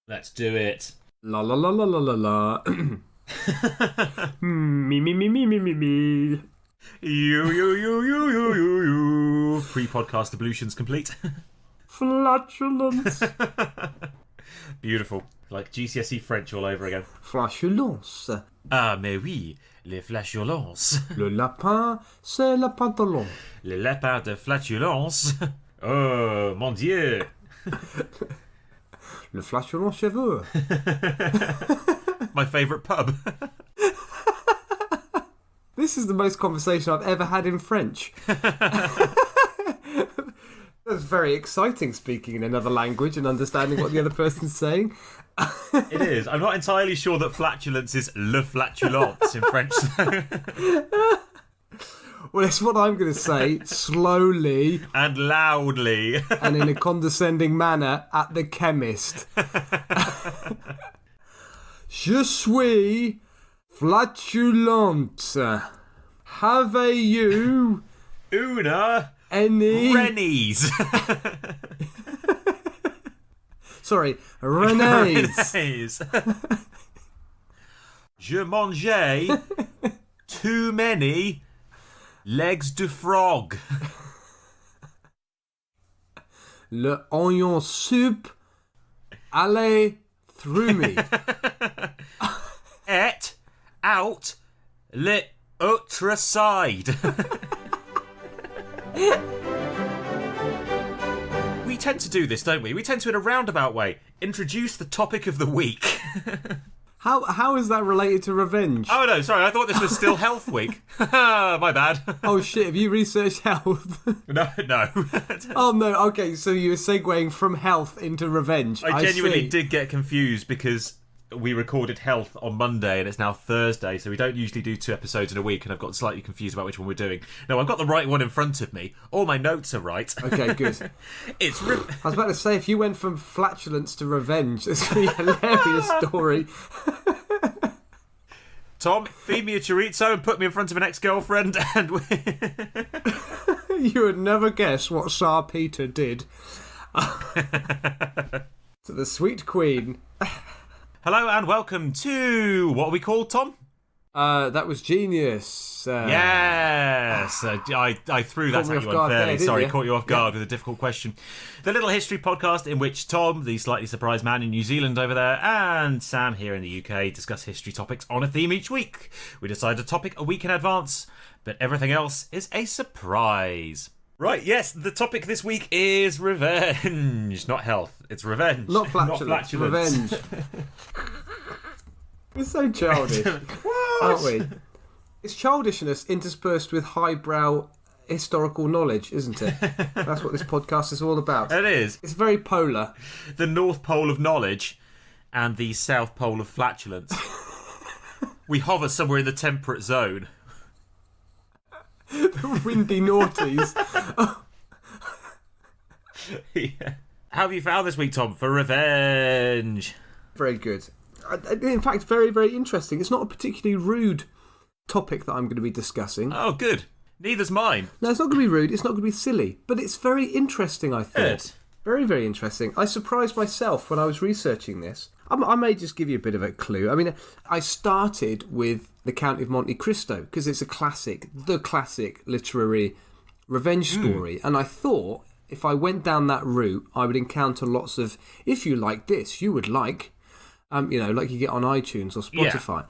Let's do it. La la la la la la la. Me me me me me me me. You. Pre-podcast ablutions complete. Flatulence. Beautiful. Like GCSE French all over again. Flatulence. Ah, mais oui, les flatulences. Le lapin, c'est le pantalon. Le lapin de flatulence. Oh, mon Dieu. Le flatulent cheveux. My favourite pub. This is the most conversation I've ever had in French. That's very exciting, speaking in another language and understanding what the other person's saying. It is. I'm not entirely sure that flatulence is le flatulence in French, though. Well, it's what I'm going to say, slowly And loudly. and in a condescending manner at the chemist. Je suis flatulente. Have you Una any... Rennies. Sorry, René's. Rennies. Je mangeais too many legs de frog. Le oignon soup allait through me. Et out le autre side. We tend to do this, don't we? We tend to, in a roundabout way, introduce the topic of the week. How is that related to revenge? Oh no, sorry, I thought this was still Health Week. My bad. Oh shit, have you researched health? No. Oh no, okay, so you were segueing from health into revenge. I genuinely see. did get confused because we recorded Health on Monday and it's now Thursday, so we don't usually do 2 episodes in a week, and I've got slightly confused about which one we're doing. No, I've got the right one in front of me. All my notes are right. Okay, good. It's I was about to say, if you went from flatulence to revenge, it's going to be a hilarious story. Tom, feed me a chorizo and put me in front of an ex-girlfriend, and You would never guess what Tsar Peter did to the sweet queen. Hello and welcome to what are we called, Tom? That was genius. Yes, I threw that me at off you guard there, unfairly. didn't Sorry, you? caught you off guard with a difficult question. The little history podcast in which Tom, the slightly surprised man in New Zealand over there, and Sam here in the UK discuss history topics on a theme each week. We decide a topic a week in advance, but everything else is a surprise. Right, yes, the topic this week is revenge. Not health, it's revenge. Not flatulence. Revenge. We're so childish, aren't we? It's childishness interspersed with highbrow historical knowledge, isn't it? That's what this podcast is all about. It is. It's very polar. The North Pole of knowledge and the South Pole of flatulence. We hover somewhere in the temperate zone. The windy noughties. Yeah. How have you found this week, Tom, for revenge? Very good. In fact, very, very interesting. It's not a particularly rude topic that I'm going to be discussing. Oh, good. Neither's mine. No, it's not going to be rude. It's not going to be silly. But it's very interesting, I thought. Good. Very, very interesting. I surprised myself when I was researching this. I may just give you a bit of a clue. I mean, I started with the Count of Monte Cristo because it's a classic, the classic literary revenge story. And I thought if I went down that route, I would encounter lots of, if you like this, you would like, like you get on iTunes or Spotify. Yeah.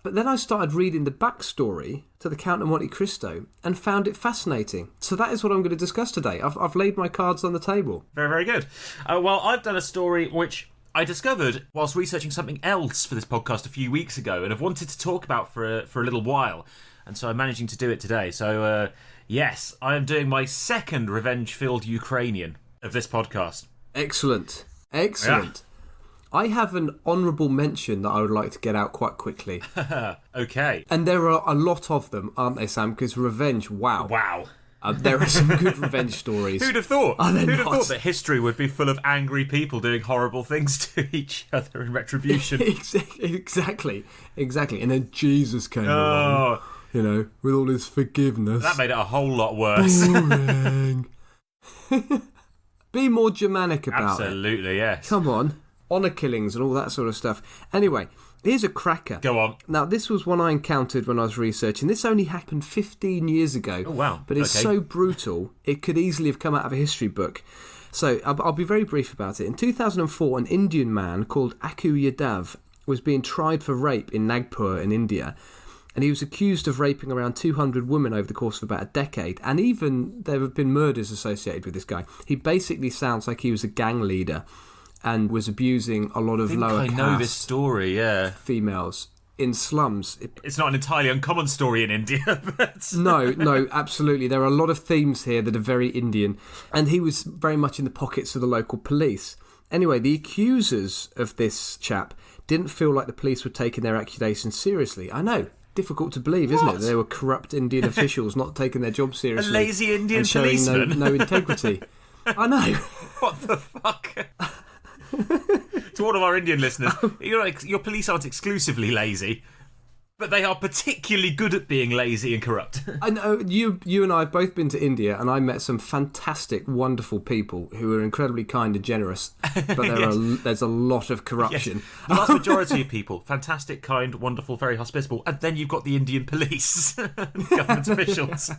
But then I started reading the backstory to the Count of Monte Cristo and found it fascinating. So that is what I'm going to discuss today. I've laid my cards on the table. Very, very good. Well, I've done a story which I discovered whilst researching something else for this podcast a few weeks ago and have wanted to talk about for a little while. And so I'm managing to do it today. So, yes, I am doing my second revenge-filled Ukrainian of this podcast. Excellent. Excellent. Yeah. I have an honourable mention that I would like to get out quite quickly. Okay. And there are a lot of them, aren't there, Sam? Because revenge, wow. Wow. There are some good revenge stories. Who'd have thought? Who'd have thought that history would be full of angry people doing horrible things to each other in retribution? Exactly. And then Jesus came along, with all his forgiveness. That made it a whole lot worse. Boring. Be more Germanic about it. Absolutely, yes. Come on. honour killings and all that sort of stuff. Anyway, here's a cracker. Go on. Now, this was one I encountered when I was researching. This only happened 15 years ago. Oh, wow. But it's so brutal, it could easily have come out of a history book. So, I'll be very brief about it. In 2004, an Indian man called Aku Yadav was being tried for rape in Nagpur in India. And he was accused of raping around 200 women over the course of about a decade. And even there have been murders associated with this guy. He basically sounds like he was a gang leader and was abusing a lot of lower caste. I know this story, yeah. Females in slums. It's not an entirely uncommon story in India. But... No, absolutely. There are a lot of themes here that are very Indian. And he was very much in the pockets of the local police. Anyway, the accusers of this chap didn't feel like the police were taking their accusations seriously. I know. Difficult to believe, isn't it? They were corrupt Indian officials not taking their job seriously. A lazy Indian and showing policeman. no integrity. I know. What the fuck? To all of our Indian listeners, your police aren't exclusively lazy, but they are particularly good at being lazy and corrupt. I know you and I have both been to India, and I met some fantastic, wonderful people who are incredibly kind and generous. But there's a lot of corruption. Yes. The vast majority of people, fantastic, kind, wonderful, very hospitable, and then you've got the Indian police, government officials.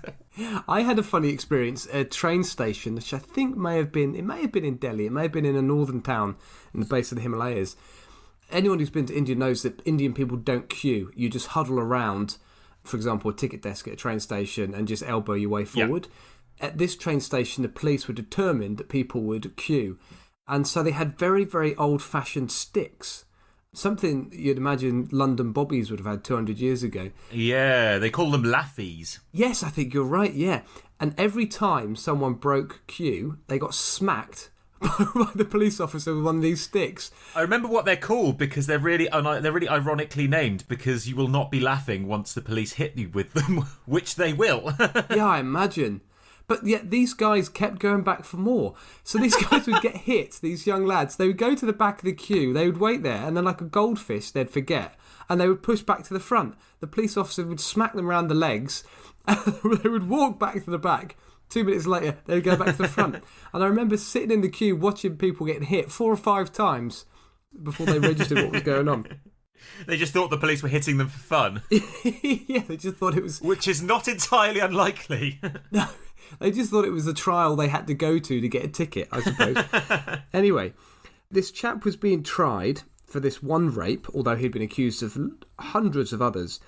I had a funny experience at a train station, which I think may have been in Delhi, it may have been in a northern town in the base of the Himalayas. Anyone who's been to India knows that Indian people don't queue. You just huddle around, for example, a ticket desk at a train station and just elbow your way forward. Yeah. At this train station, the police were determined that people would queue. And so they had very, very old-fashioned sticks. Something you'd imagine London bobbies would have had 200 years ago. Yeah, they call them laffies. Yes, I think you're right, yeah. And every time someone broke queue, they got smacked by the police officer with one of these sticks. I remember what they're called because they're really ironically named, because you will not be laughing once the police hit you with them, which they will. Yeah, I imagine. But yet these guys kept going back for more. So these guys would get hit, these young lads. They would go to the back of the queue, they would wait there, and then like a goldfish, they'd forget. And they would push back to the front. The police officer would smack them around the legs, and they would walk back to the back. 2 minutes later, they would go back to the front. And I remember sitting in the queue watching people getting hit 4 or 5 times before they registered what was going on. They just thought the police were hitting them for fun. Yeah, they just thought it was... Which is not entirely unlikely. No, they just thought it was a trial they had to go to get a ticket, I suppose. Anyway, this chap was being tried for this one rape, although he'd been accused of hundreds of others.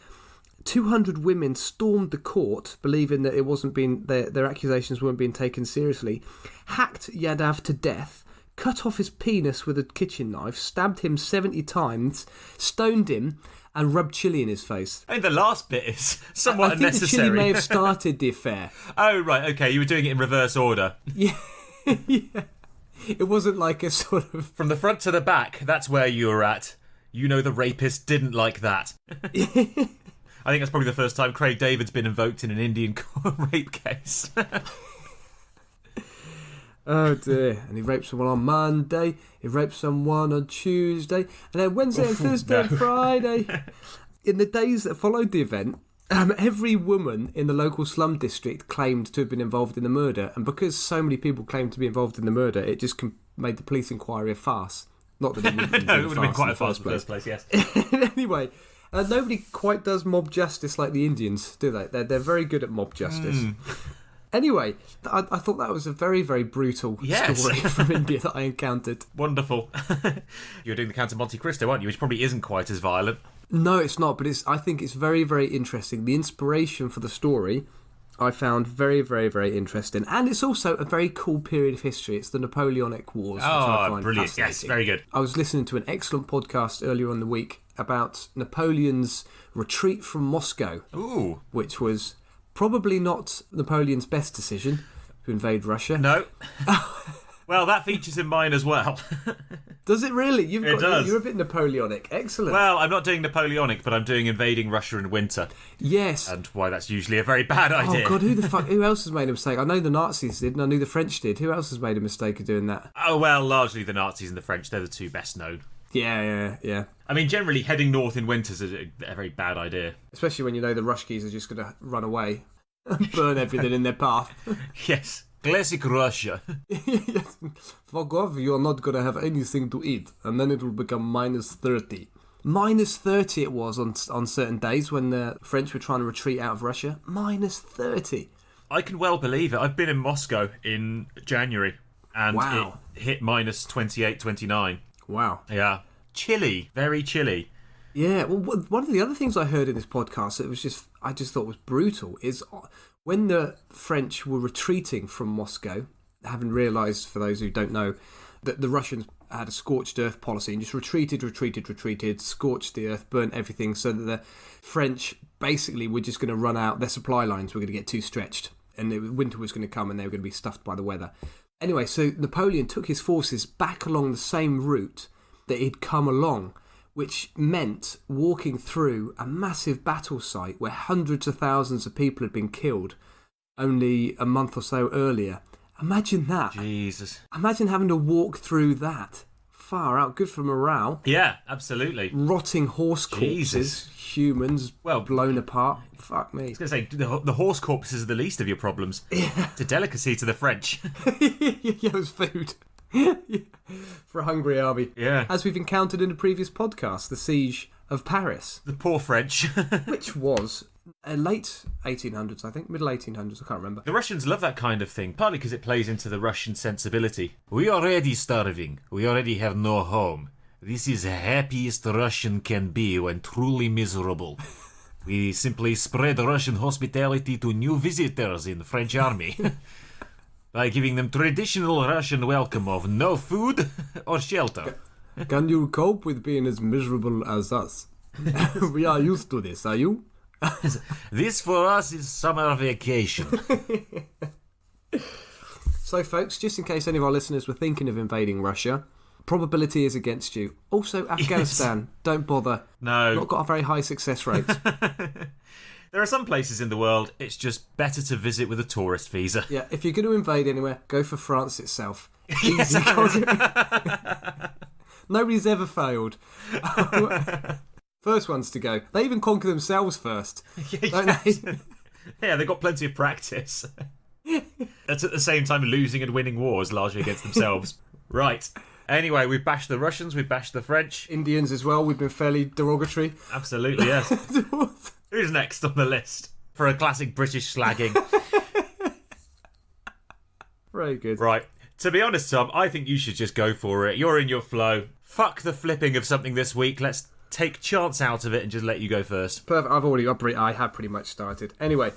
200 women stormed the court, believing that it wasn't being their accusations weren't being taken seriously, hacked Yadav to death, cut off his penis with a kitchen knife, stabbed him 70 times, stoned him, and rubbed chili in his face. I mean, the last bit is somewhat unnecessary. I think the chili may have started the affair. Oh, right, okay, you were doing it in reverse order. Yeah, yeah. It wasn't like a sort of... From the front to the back, that's where you were at. You know the rapist didn't like that. I think that's probably the first time Craig David's been invoked in an Indian rape case. Oh dear. And he raped someone on Monday, he raped someone on Tuesday, and then Wednesday and Thursday and Friday. In the days that followed the event, every woman in the local slum district claimed to have been involved in the murder, and because so many people claimed to be involved in the murder, it just made the police inquiry a farce. Not that it would have been, no, it would have been quite a farce in the first place, yes. Anyway... nobody quite does mob justice like the Indians, do they? They're very good at mob justice. Anyway, I thought that was a very, very brutal story from India that I encountered. Wonderful. You're doing the Count of Monte Cristo, aren't you? Which probably isn't quite as violent. No, it's not, but I think it's very, very interesting. The inspiration for the story I found very, very, very interesting. And it's also a very cool period of history. It's the Napoleonic Wars, which I find brilliant. fascinating. Yes, very good. I was listening to an excellent podcast earlier in the week about Napoleon's retreat from Moscow. Ooh. Which was probably not Napoleon's best decision to invade Russia. No. Well, that features in mine as well. Does it really? It does. You're a bit Napoleonic. Excellent. Well, I'm not doing Napoleonic, but I'm doing invading Russia in winter. Yes. And why that's usually a very bad idea. Oh, God, who else has made a mistake? I know the Nazis did, and I knew the French did. Who else has made a mistake of doing that? Oh, well, largely the Nazis and the French. They're the two best known. Yeah. I mean, generally, heading north in winter is a very bad idea. Especially when you know the Ruskies are just going to run away and burn everything in their path. Yes. Classic Russia. Fuck off, you're not going to have anything to eat. And then it will become minus 30. Minus 30 it was on certain days when the French were trying to retreat out of Russia. Minus 30. I can well believe it. I've been in Moscow in January and Wow. it hit minus 28, 29. Wow. Yeah. Chilly. Very chilly. Yeah, well, one of the other things I heard in this podcast that I just thought was brutal is when the French were retreating from Moscow, having realised, for those who don't know, that the Russians had a scorched earth policy and just retreated, scorched the earth, burnt everything, so that the French basically were just going to run out, their supply lines were going to get too stretched, and winter was going to come and they were going to be stuffed by the weather. Anyway, so Napoleon took his forces back along the same route that he'd come along, which meant walking through a massive battle site where hundreds of thousands of people had been killed only a month or so earlier. Imagine that. Jesus. Imagine having to walk through that. Far out. Good for morale. Yeah, absolutely. Rotting horse corpses. Jesus. Humans blown apart. Fuck me. I was going to say, the horse corpses are the least of your problems. Yeah. It's a delicacy to the French. Yeah, it was food. For a hungry army. Yeah. As we've encountered in a previous podcast, the siege of Paris. The poor French. Which was late 1800s, I think. Middle 1800s, I can't remember. The Russians love that kind of thing, partly because it plays into the Russian sensibility. We are already starving. We already have no home. This is the happiest Russian can be when truly miserable. We simply spread Russian hospitality to new visitors in the French army. By giving them traditional Russian welcome of no food or shelter. Can you cope with being as miserable as us? We are used to this, are you? This for us is summer vacation. So folks, just in case any of our listeners were thinking of invading Russia, probability is against you. Also, Afghanistan, yes. Don't bother. No. Not got a very high success rate. There are some places in the world it's just better to visit with a tourist visa. Yeah, if you're going to invade anywhere, go for France itself. Yes. Easy. Nobody's ever failed. First ones to go. They even conquer themselves first, don't they? Yeah, they've got plenty of practice. That's at the same time losing and winning wars largely against themselves. Right. Anyway, we've bashed the Russians, we've bashed the French. Indians as well, we've been fairly derogatory. Absolutely, yes. Who's next on the list for a classic British slagging? Very good. Right. To be honest, Tom, I think you should just go for it. You're in your flow. Fuck the flipping of something this week. Let's take chance out of it and just let you go first. Perfect. I have pretty much started. Anyway,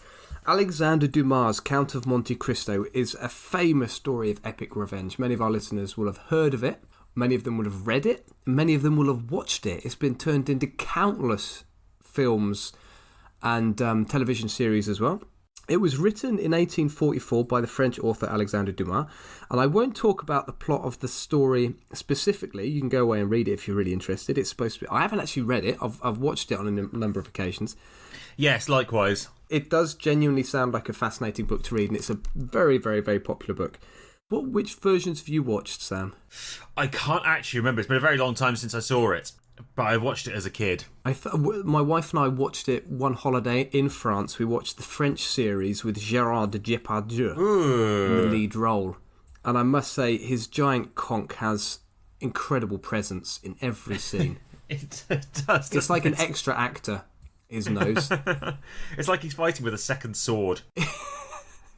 Alexandre Dumas' Count of Monte Cristo is a famous story of epic revenge. Many of our listeners will have heard of it. Many of them will have read it. Many of them will have watched it. It's been turned into countless films and television series as well. It was written in 1844 by the French author Alexandre Dumas, and I won't talk about the plot of the story specifically. You can go away and read it if you're really interested. It's supposed to be. I haven't actually read it. I've watched it on a number of occasions. Yes, likewise. It does genuinely sound like a fascinating book to read, and it's a very, very, very popular book. Which versions have you watched, Sam? I can't actually remember. It's been a very long time since I saw it. But I watched it as a kid. My wife and I watched it one holiday in France. We watched the French series with Gérard Depardieu in the lead role. And I must say, his giant conch has incredible presence in every scene. It does. It's like an extra actor, his nose. It's like he's fighting with a second sword.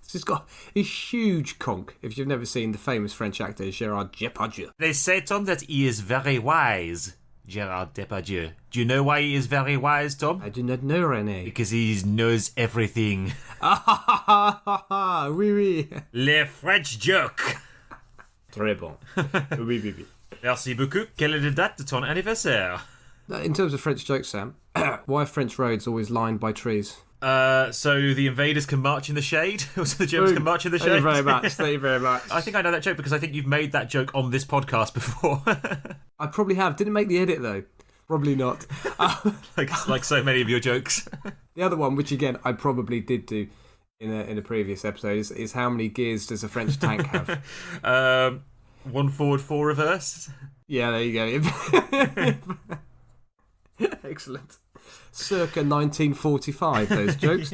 He's got a huge conch. If you've never seen the famous French actor Gérard Depardieu. They say, Tom, that he is very wise. Gérard Depardieu. Do you know why he is very wise, Tom? I do not know, René. Because he knows everything. Oui, oui. Le French joke. Très bon. Oui, oui, oui. Merci beaucoup. Quelle est la date de ton anniversaire? In terms of French jokes, Sam, why are French roads always lined by trees? So the invaders can march in the shade? Or so the Germans can march in the shade? Thank you very much. Thank you very much. I think I know that joke because I think you've made that joke on this podcast before. I probably have. Didn't make the edit, though. Probably not. like so many of your jokes. The other one, which again I probably did do in a previous episode, is how many gears does a French tank have? 1 forward, 4 reverse. Yeah, there you go. Excellent. Circa 1945, those jokes.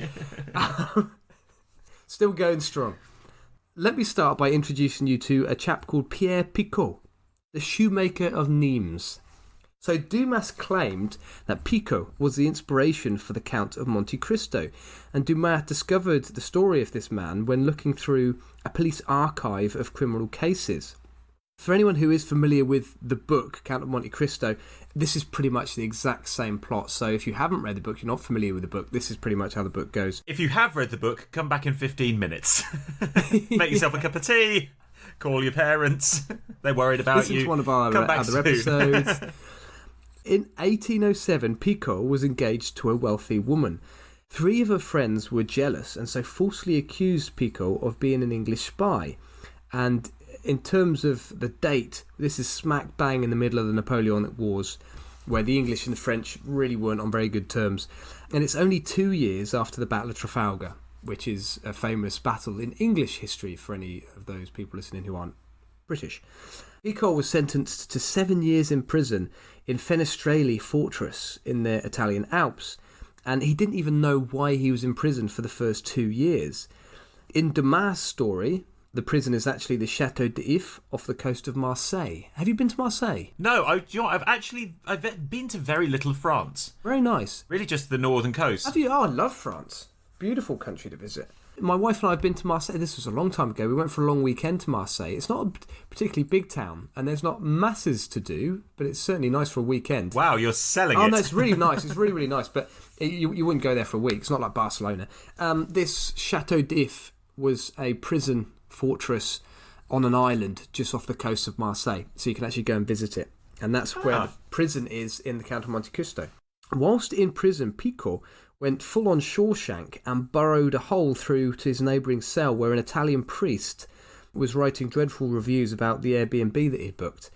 Still going strong. Let me start by introducing you to a chap called Pierre Picot, the shoemaker of Nimes. So Dumas claimed that Picot was the inspiration for the Count of Monte Cristo, and Dumas discovered the story of this man when looking through a police archive of criminal cases. For anyone who is familiar with the book, Count of Monte Cristo, this is pretty much the exact same plot. So if you haven't read the book, you're not familiar with the book, this is pretty much how the book goes. If you have read the book, come back in 15 minutes. Make yourself a cup of tea, call your parents, they're worried about Listen you. to one of our other episodes. In 1807, Picot was engaged to a wealthy woman. 3 of her friends were jealous and so falsely accused Picot of being an English spy. And in terms of the date, this is smack bang in the middle of the Napoleonic Wars, where the English and the French really weren't on very good terms. And it's only 2 years after the Battle of Trafalgar, which is a famous battle in English history for any of those people listening who aren't British. Picot was sentenced to 7 years in prison in Fenestrelli Fortress in the Italian Alps, and he didn't even know why he was in prison for the first 2 years. In Dumas' story, the prison is actually the Chateau d'If off the coast of Marseille. Have you been to Marseille? No, I've been to very little France. Very nice. Really just the northern coast. Have you? Oh, I love France. Beautiful country to visit. My wife and I have been to Marseille. This was a long time ago. We went for a long weekend to Marseille. It's not a particularly big town, and there's not masses to do, but it's certainly nice for a weekend. Wow, you're selling it. Oh, no, it's really nice. It's really, really nice, but you wouldn't go there for a week. It's not like Barcelona. This Chateau d'If was a prison fortress on an island just off the coast of Marseille, so you can actually go and visit it. And that's where the prison is in the Count of Monte Cristo. Whilst in prison, Picot went full-on Shawshank and burrowed a hole through to his neighbouring cell where an Italian priest was writing dreadful reviews about the Airbnb that he'd booked.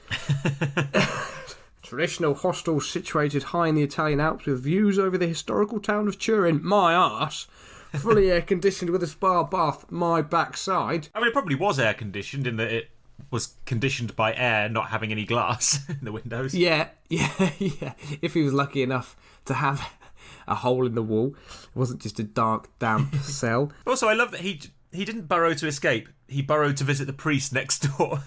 Traditional hostel situated high in the Italian Alps with views over the historical town of Turin. My arse. Fully air-conditioned with a spa bath. My backside. I mean, it probably was air-conditioned in that it was conditioned by air not having any glass in the windows. Yeah. If he was lucky enough to have a hole in the wall. It wasn't just a dark, damp cell. Also, I love that he didn't burrow to escape. He burrowed to visit the priest next door.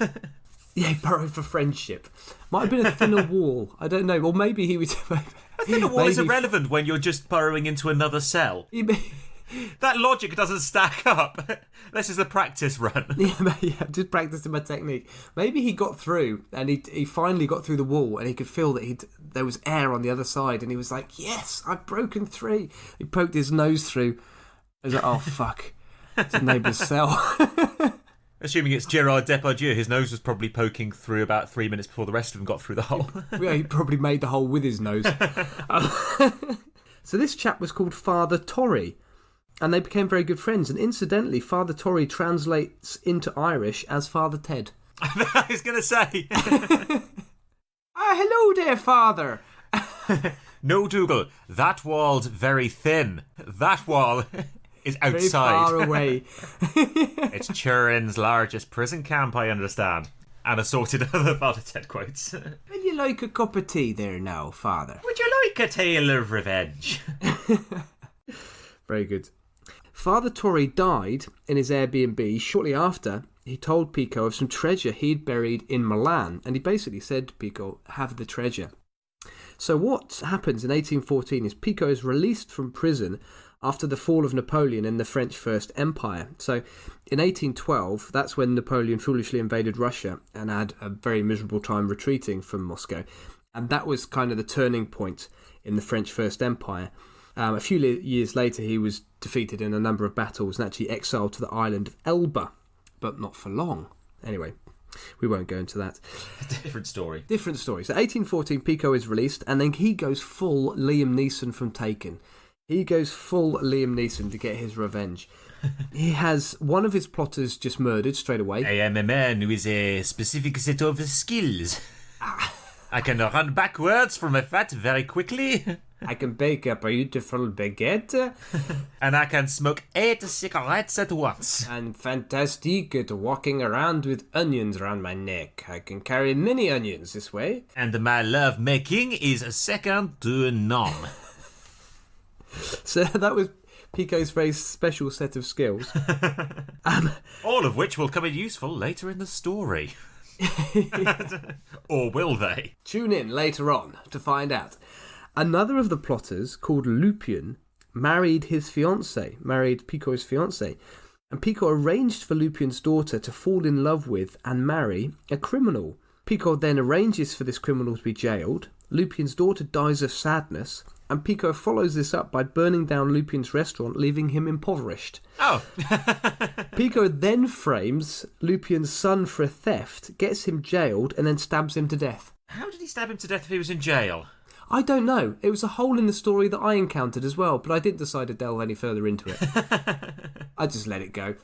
Yeah, he burrowed for friendship. Might have been a thinner wall. I don't know. Or maybe he was... A thinner wall is irrelevant when you're just burrowing into another cell. That logic doesn't stack up. This is the practice run. Yeah, just practicing my technique. Maybe he got through, and he finally got through the wall, and he could feel that there was air on the other side, and he was like, yes, I've broken through. He poked his nose through. I was like, oh, fuck. It's a neighbour's cell. Assuming it's Gerard Depardieu, his nose was probably poking through about 3 minutes before the rest of them got through the hole. Yeah, he probably made the hole with his nose. So this chap was called Father Torry, and they became very good friends. And incidentally, Father Torry translates into Irish as Father Ted. I was going to say. Hello there, Father. No, Dougal, that wall's very thin. That wall is outside. Very far away. It's Turin's largest prison camp, I understand. And assorted other Father Ted quotes. Would you like a cup of tea there now, Father? Would you like a tale of revenge? Very good. Father Torry died in his Airbnb shortly after he told Picot of some treasure he'd buried in Milan, and he basically said to Picot, have the treasure. So what happens in 1814 is Picot is released from prison after the fall of Napoleon in the French First Empire. So in 1812, that's when Napoleon foolishly invaded Russia and had a very miserable time retreating from Moscow. And that was kind of the turning point in the French First Empire. A few years later, he was defeated in a number of battles and actually exiled to the island of Elba, but not for long. Anyway, we won't go into that. Different story. So 1814, Picot is released, and then he goes full Liam Neeson from Taken. He goes full Liam Neeson to get his revenge. He has one of his plotters just murdered straight away. I am a man with a specific set of skills. I can run backwards from a fat very quickly. I can bake a beautiful baguette. And I can smoke 8 cigarettes at once. And fantastic at walking around with onions around my neck. I can carry many onions this way. And my love making is second to none. So that was Pico's very special set of skills. All of which will come in useful later in the story. Or will they? Tune in later on to find out. Another of the plotters, called Lupian, married Pico's fiancée. And Pico arranged for Lupian's daughter to fall in love with and marry a criminal. Pico then arranges for this criminal to be jailed. Lupian's daughter dies of sadness, and Pico follows this up by burning down Lupian's restaurant, leaving him impoverished. Oh. Pico then frames Lupian's son for a theft, gets him jailed, and then stabs him to death. How did he stab him to death if he was in jail? I don't know. It was a hole in the story that I encountered as well, but I didn't decide to delve any further into it. I just let it go.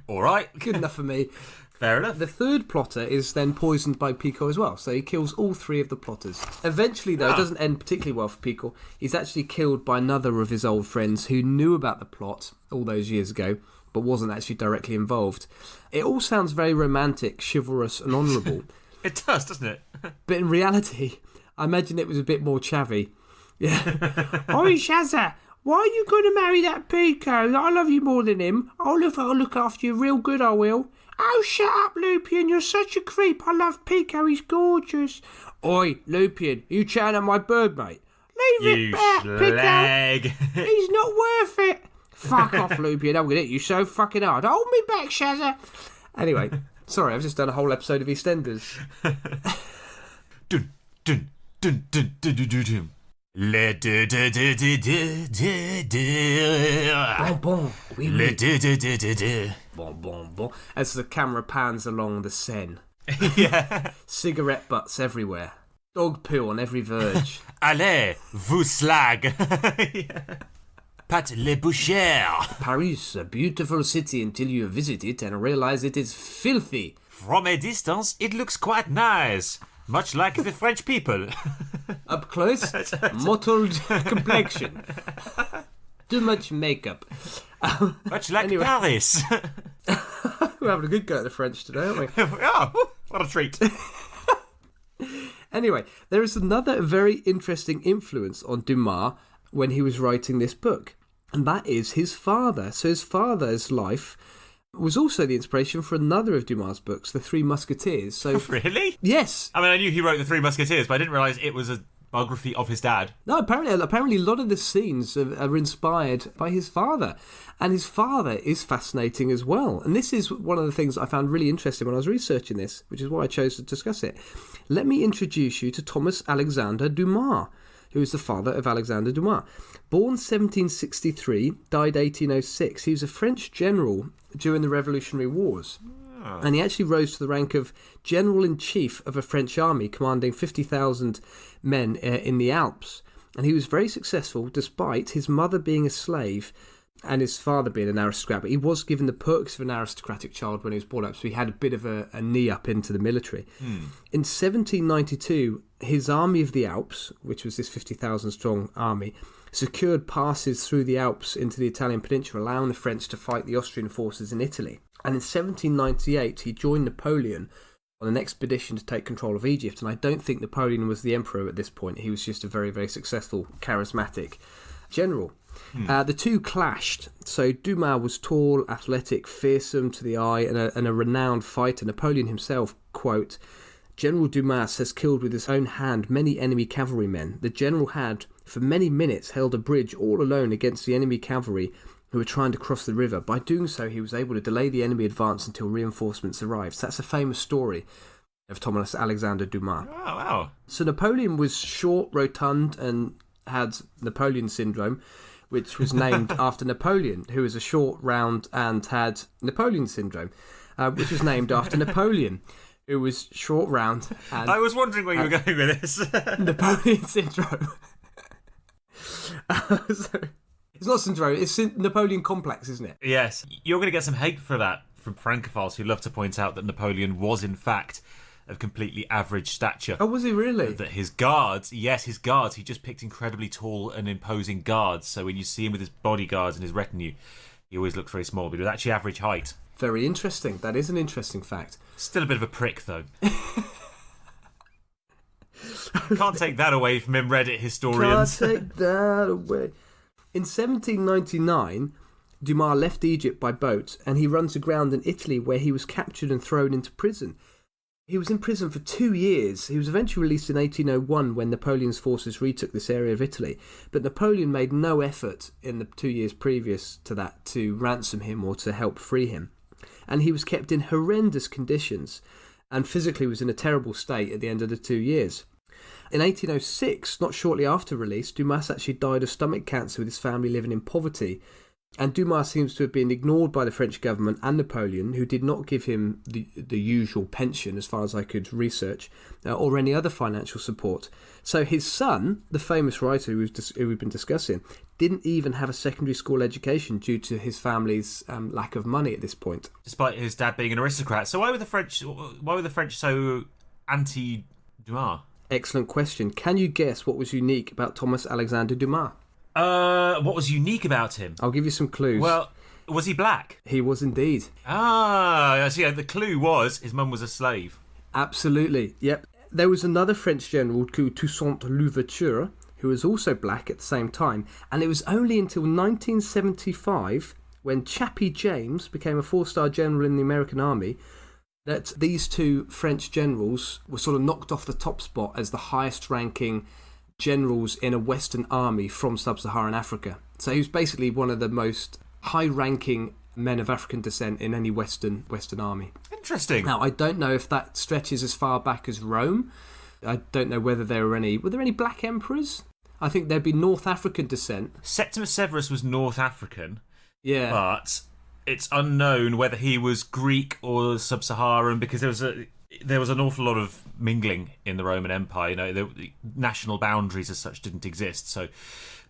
All right. Good enough for me. Fair enough. The third plotter is then poisoned by Pico as well, so he kills all three of the plotters. Eventually, though, it doesn't end particularly well for Pico. He's actually killed by another of his old friends who knew about the plot all those years ago, but wasn't actually directly involved. It all sounds very romantic, chivalrous and honourable. It does, doesn't it? But in reality, I imagine it was a bit more chavvy. Yeah. Oi, Shazza, why are you going to marry that Pico? I love you more than him. I'll look after you real good, I will. Oh, shut up, Lupian, you're such a creep. I love Pico, he's gorgeous. Oi, Lupian, you chatting at my bird, mate? Leave it back, Pico. He's not worth it. Fuck off, Lupian, I'm going to hit you so fucking hard. Hold me back, Shazza. Anyway, sorry, I've just done a whole episode of EastEnders. Dun, dun, dun, dun, dun, dun, dun, dun. Le de de de de de de de. Bon, oui, Le oui. de de de de de. Bon. As the camera pans along the Seine. Yeah. Cigarette butts everywhere. Dog poo on every verge. Allez, vous slag. Yeah. Pat le boucher. Paris, a beautiful city until you visit it and realize it is filthy. From a distance, it looks quite nice. Much like the French people. Up close, mottled complexion. Too much makeup. Much like Anyway. Paris. We're having a good go at the French today, aren't we? Oh, what a treat. Anyway, there is another very interesting influence on Dumas when he was writing this book, and that is his father. So his father's life was also the inspiration for another of Dumas' books, The Three Musketeers. So Really? yes. I mean, I knew he wrote The Three Musketeers, but I didn't realise it was a biography of his dad. No, apparently a lot of the scenes are inspired by his father. And his father is fascinating as well. And this is one of the things I found really interesting when I was researching this, which is why I chose to discuss it. Let me introduce you to Thomas Alexandre Dumas, who is the father of Alexandre Dumas. Born 1763, died 1806. He was a French general during the Revolutionary Wars. And he actually rose to the rank of General-in-Chief of a French army, commanding 50,000 men in the Alps. And he was very successful, despite his mother being a slave and his father being an aristocrat. But he was given the perks of an aristocratic child when he was brought up, so he had a bit of a knee up into the military. In 1792, his army of the Alps, which was this 50,000 strong army, secured passes through the Alps into the Italian peninsula, allowing the French to fight the Austrian forces in Italy. And in 1798, he joined Napoleon on an expedition to take control of Egypt. And I don't think Napoleon was the emperor at this point. He was just a very, very successful, charismatic general. The two clashed. So Dumas was tall, athletic, fearsome to the eye, and a renowned fighter. Napoleon himself, quote, General Dumas has killed with his own hand many enemy cavalrymen. The general had, for many minutes, held a bridge all alone against the enemy cavalry who were trying to cross the river. By doing so, he was able to delay the enemy advance until reinforcements arrived. So that's a famous story of Thomas Alexandre Dumas. Oh, wow. So Napoleon was short, rotund, and had Napoleon syndrome, which was named after Napoleon, who was a short, round, and had Napoleon syndrome, which was named after Napoleon, who was short, round, and... I was wondering where you were going with this. Napoleon syndrome. So, it's not syndrome, it's Napoleon complex, isn't it? Yes. You're going to get some hate for that from Francophiles who love to point out that Napoleon was, in fact, of completely average stature. Oh, was he really? That his guards, he just picked incredibly tall and imposing guards. So when you see him with his bodyguards and his retinue, he always looked very small, but he was actually average height. Very interesting. That is an interesting fact. Still a bit of a prick, though. Can't take that away from him Reddit historians. Can't take that away. In 1799, Dumas left Egypt by boat and he runs aground in Italy where he was captured and thrown into prison. He was in prison for 2 years. He was eventually released in 1801 when Napoleon's forces retook this area of Italy. But Napoleon made no effort in the 2 years previous to that to ransom him or to help free him. And he was kept in horrendous conditions and physically was in a terrible state at the end of the 2 years. In 1806, not shortly after release, Dumas actually died of stomach cancer with his family living in poverty. And Dumas seems to have been ignored by the French government and Napoleon, who did not give him the usual pension, as far as I could research, or any other financial support. So his son, the famous writer who we've been discussing, didn't even have a secondary school education due to his family's lack of money at this point. Despite his dad being an aristocrat. So why were the French so anti-Dumas? Excellent question. Can you guess what was unique about Thomas Alexandre Dumas? What was unique about him? I'll give you some clues. Well, was he black? He was indeed. I see. The clue was his mum was a slave. Absolutely, yep. There was another French general called Toussaint Louverture, who was also black at the same time, and it was only until 1975, when Chappie James became a 4-star general in the American Army, that these two French generals were sort of knocked off the top spot as the highest ranking generals in a Western army from sub-Saharan Africa. So he was basically one of the most high-ranking men of African descent in any Western army. Interesting. Now, I don't know if that stretches as far back as Rome. I don't know whether were there any black emperors? I think there'd be North African descent. Septimus Severus was North African. Yeah. But it's unknown whether he was Greek or sub-Saharan, because there was an awful lot of mingling in the Roman Empire. The national boundaries as such didn't exist, so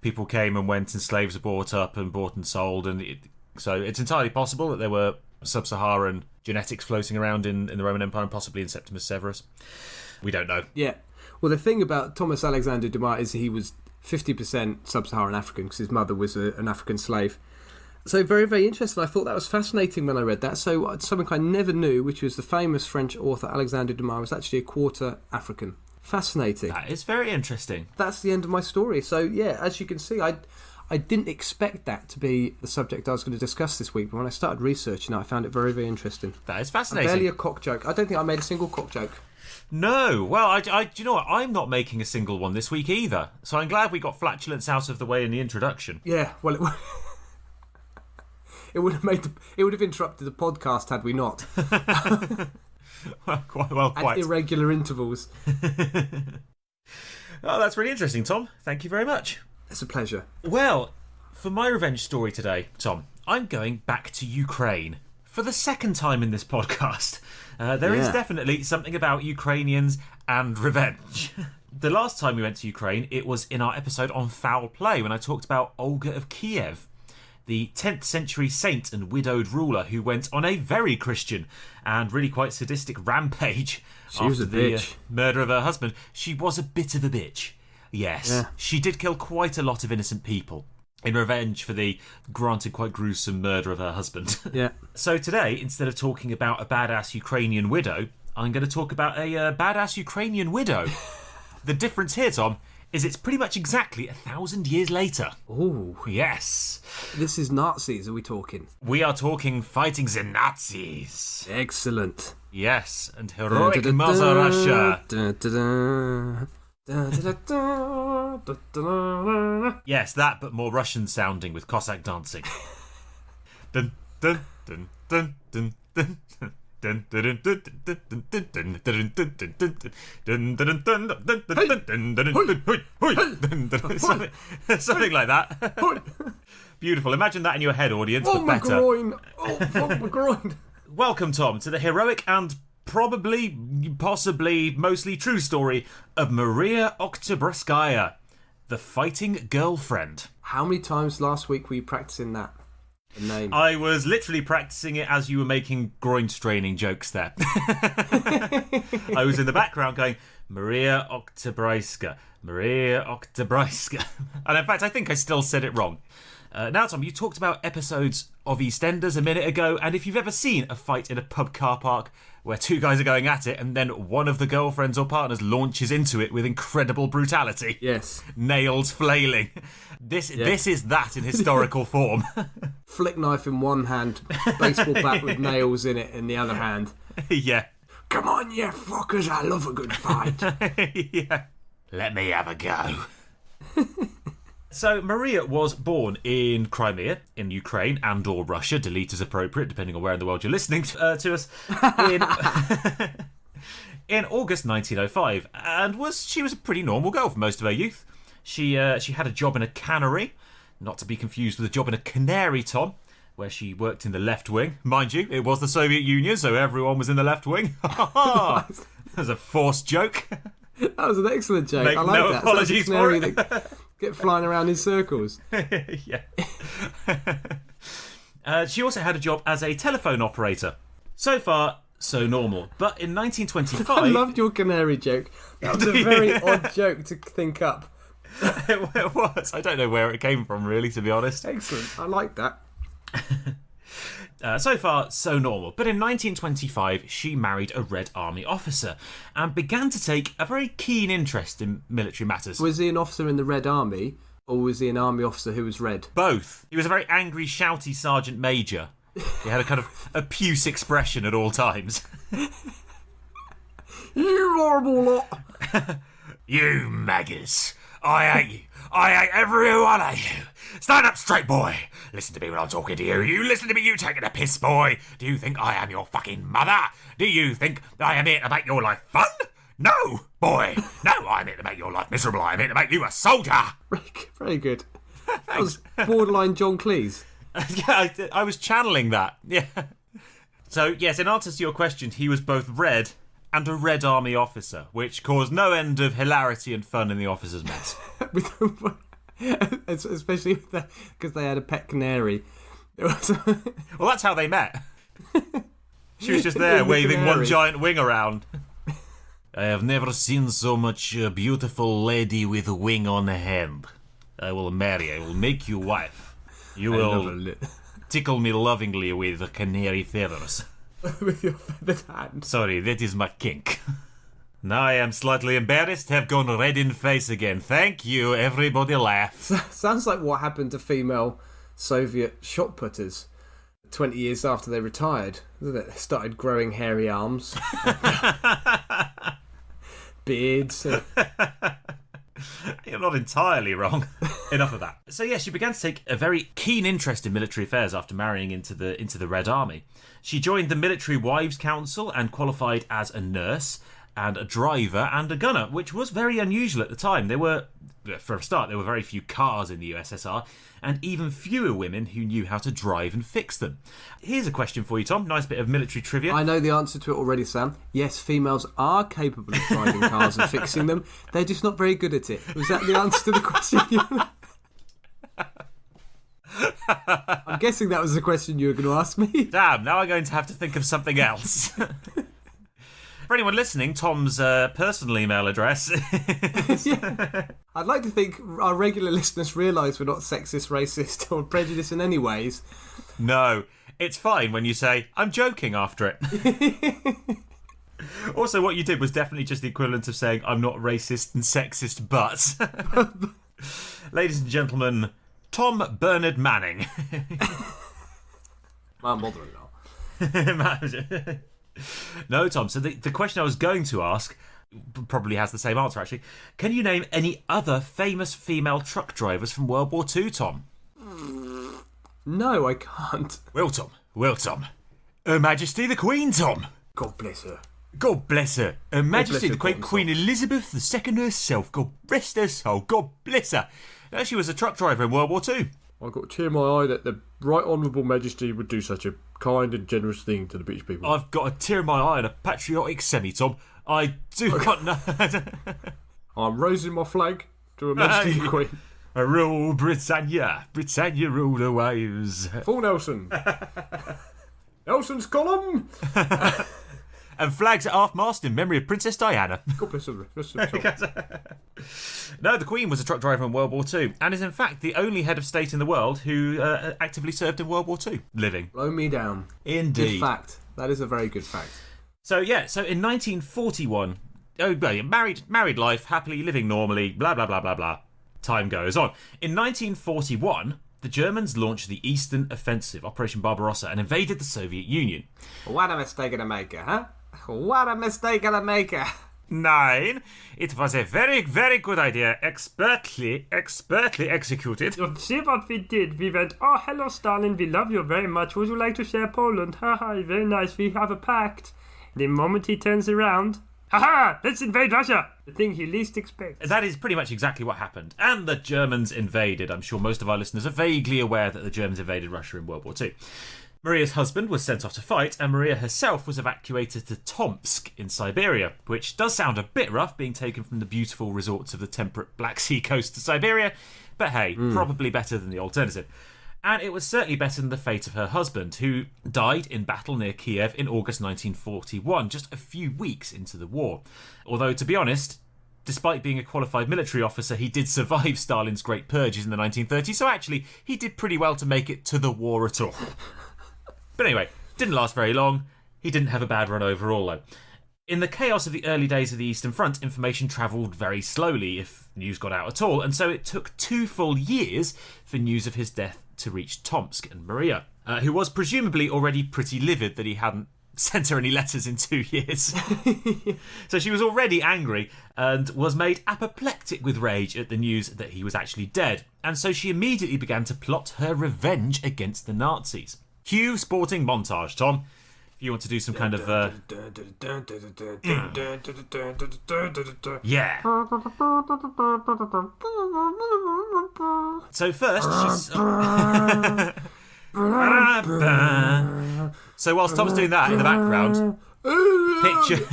people came and went, and slaves were bought up and bought and sold, so it's entirely possible that there were sub-Saharan genetics floating around in the Roman Empire, and possibly in Septimus Severus. We don't know. Yeah. Well, the thing about Thomas Alexander Dumas is he was 50% sub-Saharan African because his mother was an African slave. So very, very interesting. I thought that was fascinating when I read that. So something I never knew, which was the famous French author Alexandre Dumas was actually a quarter African. Fascinating. That is very interesting. That's the end of my story. So yeah, as you can see, I didn't expect that to be the subject I was going to discuss this week, but when I started researching it, I found it very, very interesting. That is fascinating. Barely a cock joke. I don't think I made a single cock joke. No. Well, do you know what? I'm not making a single one this week either. So I'm glad we got flatulence out of the way in the introduction. Yeah, well, it would have interrupted the podcast had we not. Quite. At irregular intervals. Oh, that's really interesting, Tom. Thank you very much. It's a pleasure. Well, for my revenge story today, Tom, I'm going back to Ukraine for the second time in this podcast. There is definitely something about Ukrainians and revenge. The last time we went to Ukraine, it was in our episode on foul play when I talked about Olga of Kiev, the 10th century saint and widowed ruler who went on a very Christian and really quite sadistic rampage after the murder of her husband. She was a bit of a bitch. Yes, She did kill quite a lot of innocent people in revenge for the, granted, quite gruesome murder of her husband. Yeah. So today, instead of talking about a badass Ukrainian widow, I'm going to talk about a badass Ukrainian widow. The difference here, Tom, is it's pretty much exactly 1,000 years later. Oh. Yes. This is Nazis, are we talking? We are talking fighting the Nazis. Excellent. Yes, and heroic Mother Russia. Yes, that, but more Russian sounding with Cossack dancing. Dun dun dun dun dun dun. Something like that. Beautiful. Imagine that in your head, audience, but better. Oh, my groin. Welcome, Tom, to the heroic and possibly, mostly true story of Mariya Oktyabrskaya, the fighting girlfriend. How many times last week were you practicing that? The name. I was literally practicing it as you were making groin straining jokes there. I was in the background going, Mariya Oktyabrskaya. Mariya Oktyabrskaya. And in fact, I think I still said it wrong. Now, Tom, you talked about episodes of EastEnders a minute ago, and if you've ever seen a fight in a pub car park where two guys are going at it and then one of the girlfriends or partners launches into it with incredible brutality. Yes. Nails flailing. This is that in historical form. Flick knife in one hand, baseball bat with nails in it in the other hand. Yeah. Come on, you fuckers, I love a good fight. Yeah. Let me have a go. So, Mariya was born in Crimea, in Ukraine, and or Russia, delete as appropriate, depending on where in the world you're listening to us, in August 1905, and she was a pretty normal girl for most of her youth. She had a job in a cannery, not to be confused with a job in a canary, Tom, where she worked in the left wing. Mind you, it was the Soviet Union, so everyone was in the left wing. That was a forced joke. That was an excellent joke. Make I like no that. apologies for it. That get flying around in circles. Yeah. She also had a job as a telephone operator. So far, so normal. But in 1925... I loved your canary joke. That was a very odd joke to think up. It was. I don't know where it came from, really, to be honest. Excellent. I like that. So far, so normal. But in 1925, she married a Red Army officer and began to take a very keen interest in military matters. Was he an officer in the Red Army, or was he an army officer who was red? Both. He was a very angry, shouty sergeant major. He had a kind of obtuse expression at all times. You horrible lot! You maggots. I hate you. I hate every one of you. Stand up straight, boy. Listen to me when I'm talking to you. You listen to me, you taking a piss, boy. Do you think I am your fucking mother? Do you think I am here to make your life fun? No, boy. No, I'm here to make your life miserable. I'm here to make you a soldier. Very good. That was borderline John Cleese. Yeah, I was channeling that. Yeah. So, yes, in answer to your question, he was both red and a Red Army officer, which caused no end of hilarity and fun in the officers' mess. Especially because they had a pet canary. Well, that's how they met. She was just there waving one giant wing around. I have never seen so much beautiful lady with a wing on a hand. I will marry, I will make you wife. You will tickle me lovingly with the canary feathers. With your feathered hand. Sorry, that is my kink. Now I am slightly embarrassed, have gone red in face again. Thank you, everybody laugh. Sounds like what happened to female Soviet shot putters 20 years after they retired. They started growing hairy arms. Beards. You're not entirely wrong. Enough of that. So yeah, she began to take a very keen interest in military affairs after marrying into the Red Army. She joined the Military Wives Council and qualified as a nurse and a driver and a gunner, which was very unusual at the time. For a start, there were very few cars in the USSR and even fewer women who knew how to drive and fix them. Here's a question for you, Tom. Nice bit of military trivia. I know the answer to it already, Sam. Yes, females are capable of driving cars and fixing them. They're just not very good at it. Was that the answer to the question? I'm guessing that was the question you were going to ask me. Damn, now I'm going to have to think of something else. For anyone listening, Tom's personal email address. Yeah. I'd like to think our regular listeners realise we're not sexist, racist, or prejudiced in any ways. No, it's fine when you say, I'm joking after it. Also, what you did was definitely just the equivalent of saying, I'm not racist and sexist, but... Ladies and gentlemen, Tom Bernard Manning. My mother-in-law. No, Tom, so the question I was going to ask probably has the same answer, actually. Can you name any other famous female truck drivers from World War II, Tom? No, I can't. Well, Tom. Her Majesty the Queen, Tom. God bless her. God bless her. Her Majesty bless the her, Queen Elizabeth II herself. God rest her soul. God bless her. Now, she was a truck driver in World War II. I've got to tear my eye that the Right Honourable Majesty would do such a kind and generous thing to the British people. I've got a tear in my eye and a patriotic semi, Tom. I do not know. I'm raising my flag to Her Majesty the Queen. Rule Britannia. Britannia rule the waves. Full Nelson. Nelson's column. and flags at half-mast in memory of Princess Diana. God bless her. No, the Queen was a truck driver in World War II and is in fact the only head of state in the world who actively served in World War II, living. Blow me down. Indeed. Good fact. That is a very good fact. So in 1941, married life, happily living normally, blah, blah, blah, blah, blah. Time goes on. In 1941, the Germans launched the Eastern Offensive, Operation Barbarossa, and invaded the Soviet Union. What a mistake in America, huh? What a mistake in America. Nine. It was a very, very good idea, expertly executed. See what we did. We went, oh, hello, Stalin, we love you very much. Would you like to share Poland? Haha, very nice, we have a pact. The moment he turns around, haha, let's invade Russia. The thing he least expects. That is pretty much exactly what happened. And the Germans invaded. I'm sure most of our listeners are vaguely aware that the Germans invaded Russia in World War II. Mariya's husband was sent off to fight, and Mariya herself was evacuated to Tomsk in Siberia, which does sound a bit rough, being taken from the beautiful resorts of the temperate Black Sea coast to Siberia, but hey, probably better than the alternative. And it was certainly better than the fate of her husband, who died in battle near Kiev in August 1941, just a few weeks into the war. Although, to be honest, despite being a qualified military officer, he did survive Stalin's Great Purges in the 1930s, so actually, he did pretty well to make it to the war at all. But anyway, didn't last very long. He didn't have a bad run overall, though. In the chaos of the early days of the Eastern Front, information travelled very slowly, if news got out at all, and so it took 2 full years for news of his death to reach Tomsk and Mariya, who was presumably already pretty livid that he hadn't sent her any letters in 2 years. So she was already angry and was made apoplectic with rage at the news that he was actually dead, and so she immediately began to plot her revenge against the Nazis. Cue sporting montage, Tom. If you want to do some kind of... Yeah. So first, she's... So whilst Tom's doing that in the background, picture...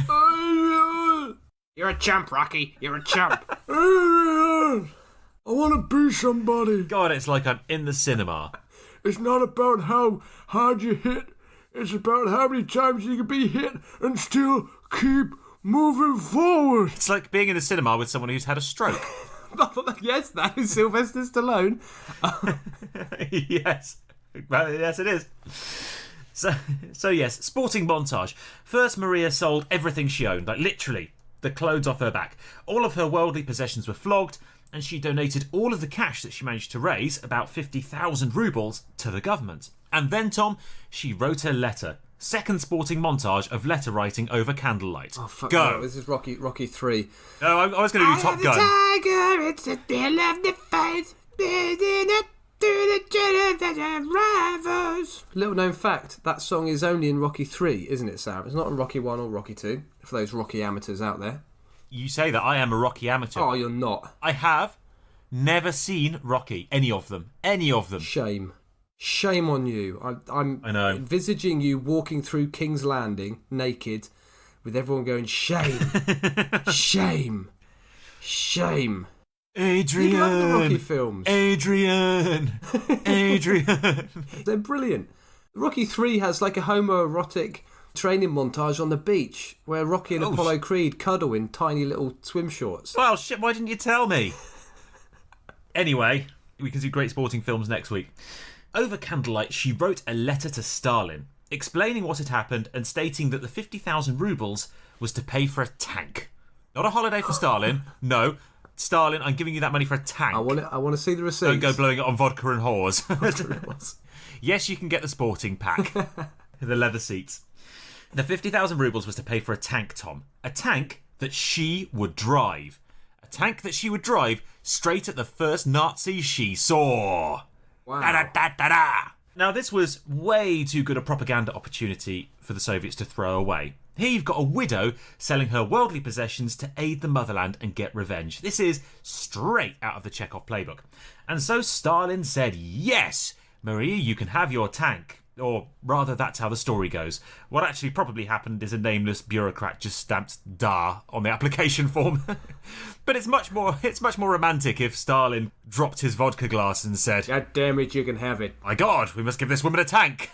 You're a chump, Rocky. You're a chump. I want to be somebody. God, it's like I'm in the cinema. It's not about how hard you hit. It's about how many times you can be hit and still keep moving forward. It's like being in the cinema with someone who's had a stroke. Yes, that is Sylvester Stallone. Yes. Well, yes, it is. So yes, sporting montage. First, Mariya sold everything she owned, like literally the clothes off her back. All of her worldly possessions were flogged, and she donated all of the cash that she managed to raise, about 50,000 rubles, to the government. And then, Tom, she wrote a letter. Second sporting montage of letter writing over candlelight. Oh, fuck Go. No, this is Rocky 3. No, I was going to do Top Gun. Tiger, it's the thrill of the fight, building up to the generation rivals. Little known fact, that song is only in Rocky 3, isn't it, Sam? It's not in Rocky 1 or Rocky 2, for those Rocky amateurs out there. You say that I am a Rocky amateur. Oh, you're not. I have never seen Rocky. Any of them. Shame. Shame on you. I know. Envisaging you walking through King's Landing naked with everyone going, shame, shame, shame. Adrian. You love the Rocky films. Adrian. They're brilliant. Rocky 3 has like a homoerotic training montage on the beach where Rocky and Apollo Creed cuddle in tiny little swim shorts. Well, shit, why didn't you tell me? Anyway, we can do great sporting films next week. Over candlelight, she wrote a letter to Stalin, explaining what had happened and stating that the 50,000 rubles was to pay for a tank. Not a holiday for Stalin. No, Stalin, I'm giving you that money for a tank. I want to see the receipts. Don't go blowing it on vodka and whores. Yes, you can get the sporting pack. The leather seats. The 50,000 rubles was to pay for a tank, Tom. A tank that she would drive. A tank that she would drive straight at the first Nazi she saw. Wow. Da-da-da-da-da. Now, this was way too good a propaganda opportunity for the Soviets to throw away. Here you've got a widow selling her worldly possessions to aid the motherland and get revenge. This is straight out of the Chekhov playbook. And so Stalin said, yes, Mariya, you can have your tank. Or rather, that's how the story goes. What actually probably happened is a nameless bureaucrat just stamped "Da" on the application form. But it's much more romantic if Stalin dropped his vodka glass and said, God damn it, you can have it. "My God, we must give this woman a tank."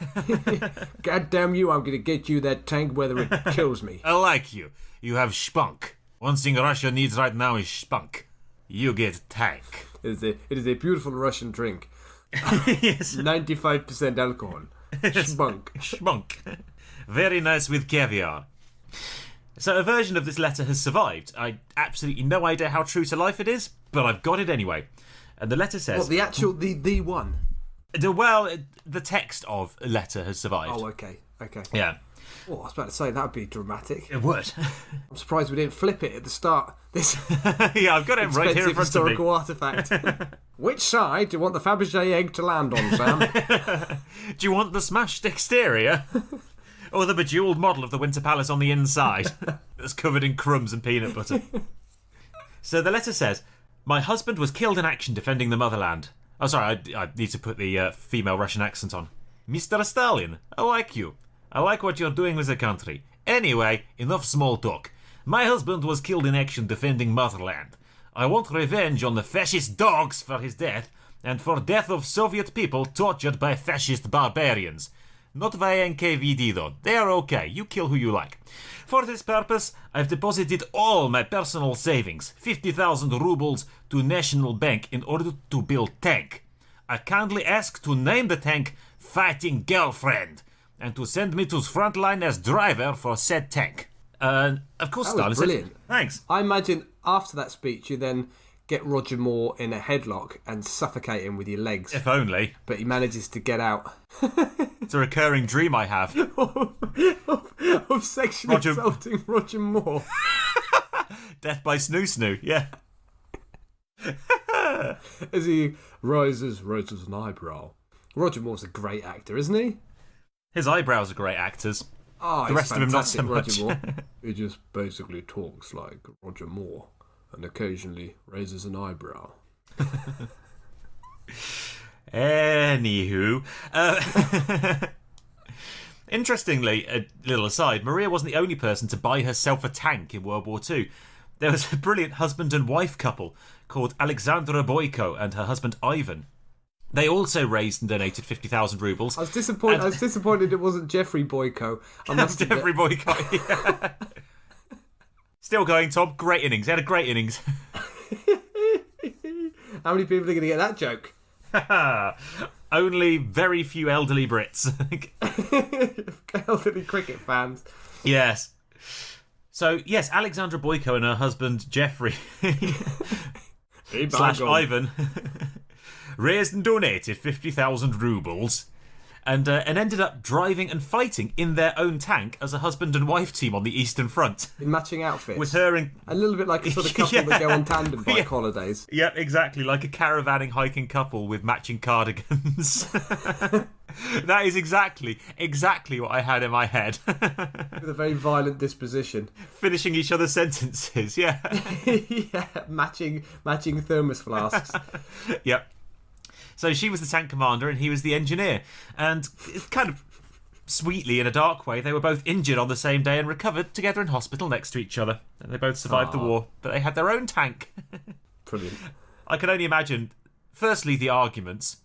God damn you, I'm going to get you that tank whether it kills me. I like you. You have spunk. One thing Russia needs right now is spunk. You get tank. It is a beautiful Russian drink. Yes. 95% alcohol. Spunk. Schmunk. Very nice with caviar. So a version of this letter has survived. I absolutely no idea how true to life it is, but I've got it anyway. And the letter says... What, the actual, the one? The text of a letter has survived. Oh, okay. Yeah. Oh, I was about to say, that would be dramatic. It would. I'm surprised we didn't flip it at the start. This Yeah, I've got it right here in front of me. historical artefact. Which side do you want the Fabergé egg to land on, Sam? Do you want the smashed exterior? Or the bejewelled model of the Winter Palace on the inside that's covered in crumbs and peanut butter? So the letter says, "My husband was killed in action defending the motherland." Oh, sorry, I need to put the female Russian accent on. "Mr. Stalin, I like you. I like what you're doing with the country. Anyway, enough small talk. My husband was killed in action defending motherland. I want revenge on the fascist dogs for his death, and for death of Soviet people tortured by fascist barbarians. Not via NKVD though, they are okay, you kill who you like. For this purpose, I've deposited all my personal savings, 50,000 rubles, to National Bank in order to build tank. I kindly ask to name the tank Fighting Girlfriend, and to send me to front line as driver for said tank." Of course, That Stalin was said, brilliant. "Thanks." I imagine after that speech, you then get Roger Moore in a headlock and suffocate him with your legs. If only. But he manages to get out. It's a recurring dream I have. of sexually assaulting Roger Moore. Death by snoo snoo, yeah. As he raises an eyebrow. Roger Moore's a great actor, isn't he? His eyebrows are great actors. Oh, The rest of him not so Roger much. Moore. He just basically talks like Roger Moore and occasionally raises an eyebrow. Anywho. Interestingly, a little aside, Mariya wasn't the only person to buy herself a tank in World War II. There was a brilliant husband and wife couple called Alexandre Boyko and her husband Ivan. They also raised and donated 50,000 rubles. I was disappointed it wasn't Jeffrey Boyko. That's Jeffrey Boyko. Yeah. Still going, Tom. Great innings. He had a great innings. How many people are going to get that joke? Only very few elderly Brits. Elderly cricket fans. Yes. So, yes, Alexandra Boyko and her husband Jeffrey / Ivan raised and donated 50,000 rubles and ended up driving and fighting in their own tank as a husband and wife team on the Eastern Front. In matching outfits. With her and... A little bit like a sort of couple that go on tandem bike holidays. Yeah, exactly. Like a caravanning, hiking couple with matching cardigans. That is exactly what I had in my head. With a very violent disposition. Finishing each other's sentences, yeah. Yeah, matching thermos flasks. Yep. So she was the tank commander and he was the engineer. And kind of sweetly, in a dark way, they were both injured on the same day and recovered together in hospital next to each other. And they both survived the war, but they had their own tank. Brilliant. I can only imagine, firstly, the arguments